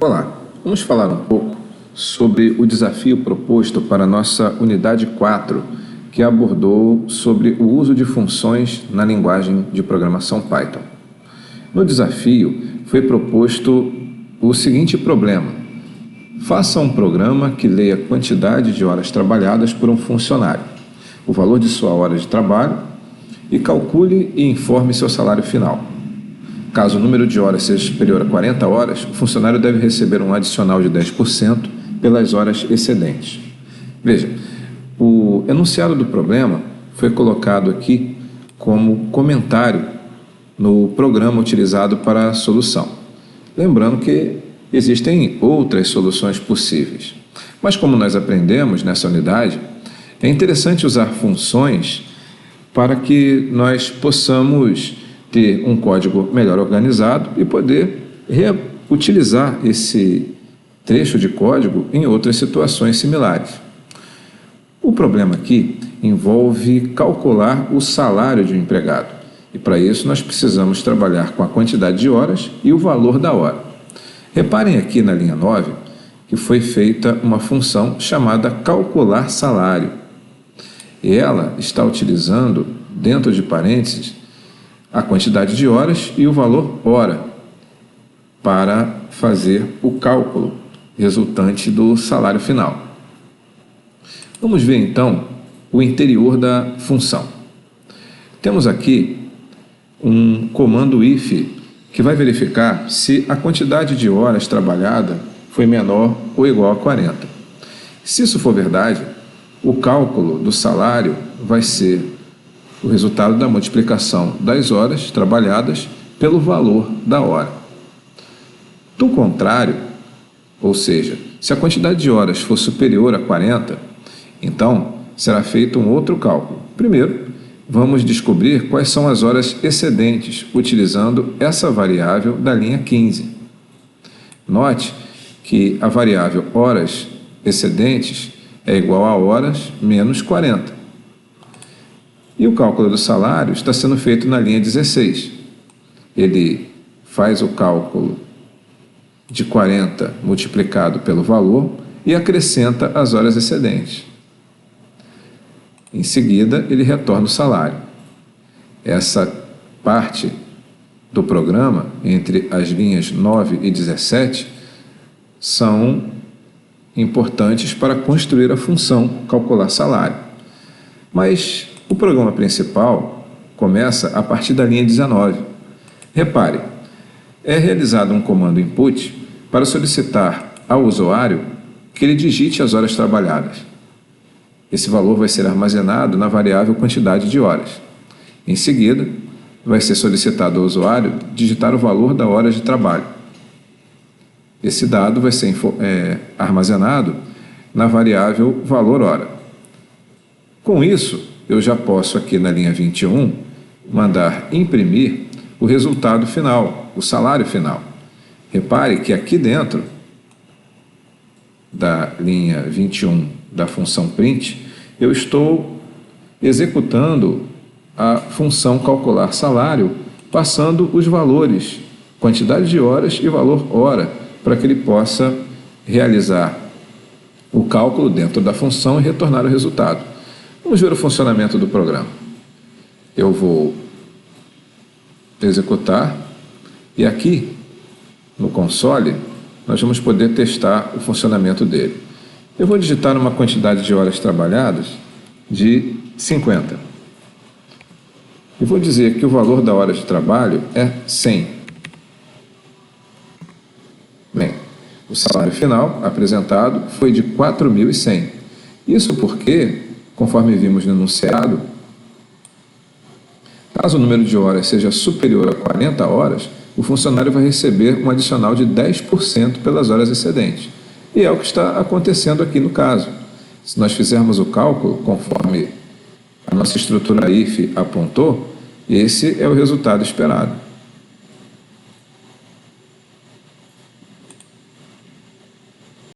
Olá, vamos falar um pouco sobre o desafio proposto para a nossa unidade 4, que abordou sobre o uso de funções na linguagem de programação Python. No desafio foi proposto o seguinte problema: faça um programa que leia a quantidade de horas trabalhadas por um funcionário, o valor de sua hora de trabalho, e calcule e informe seu salário final. Caso o número de horas seja superior a 40 horas, o funcionário deve receber um adicional de 10% pelas horas excedentes. Veja, o enunciado do problema foi colocado aqui como comentário no programa utilizado para a solução. Lembrando que existem outras soluções possíveis. Mas como nós aprendemos nessa unidade, é interessante usar funções para que nós possamos ter um código melhor organizado e poder reutilizar esse trecho de código em outras situações similares. O problema aqui envolve calcular o salário de um empregado, e para isso nós precisamos trabalhar com a quantidade de horas e o valor da hora. Reparem aqui na linha 9 que foi feita uma função chamada calcular salário. E ela está utilizando, dentro de parênteses, a quantidade de horas e o valor hora para fazer o cálculo resultante do salário final. Vamos ver então o interior da função. Temos aqui um comando if que vai verificar se a quantidade de horas trabalhada foi menor ou igual a 40. Se isso for verdade, o cálculo do salário vai ser o resultado da multiplicação das horas trabalhadas pelo valor da hora. Do contrário, ou seja, se a quantidade de horas for superior a 40, então será feito um outro cálculo. Primeiro, vamos descobrir quais são as horas excedentes, utilizando essa variável da linha 15. Note que a variável horas excedentes é igual a horas menos 40. E o cálculo do salário está sendo feito na linha 16. Ele faz o cálculo de 40 multiplicado pelo valor e acrescenta as horas excedentes. Em seguida, ele retorna o salário. Essa parte do programa, entre as linhas 9 e 17, são importantes para construir a função calcular salário. Mas o programa principal começa a partir da linha 19. Repare, é realizado um comando input para solicitar ao usuário que ele digite as horas trabalhadas. Esse valor vai ser armazenado na variável quantidade de horas. Em seguida, vai ser solicitado ao usuário digitar o valor da hora de trabalho. Esse dado vai ser armazenado na variável valor hora. Com isso, eu já posso aqui na linha 21 mandar imprimir o resultado final, o salário final. Repare que aqui dentro da linha 21 da função print, eu estou executando a função calcular salário, passando os valores, quantidade de horas e valor hora, para que ele possa realizar o cálculo dentro da função e retornar o resultado. Vamos ver o funcionamento do programa. Eu vou executar e aqui no console nós vamos poder testar o funcionamento dele. Eu vou digitar uma quantidade de horas trabalhadas de 50. E vou dizer que o valor da hora de trabalho é 100. Bem, o salário final apresentado foi de 4.100. Isso porque, conforme vimos no enunciado, caso o número de horas seja superior a 40 horas, o funcionário vai receber um adicional de 10% pelas horas excedentes. E é o que está acontecendo aqui no caso. Se nós fizermos o cálculo, conforme a nossa estrutura if apontou, esse é o resultado esperado.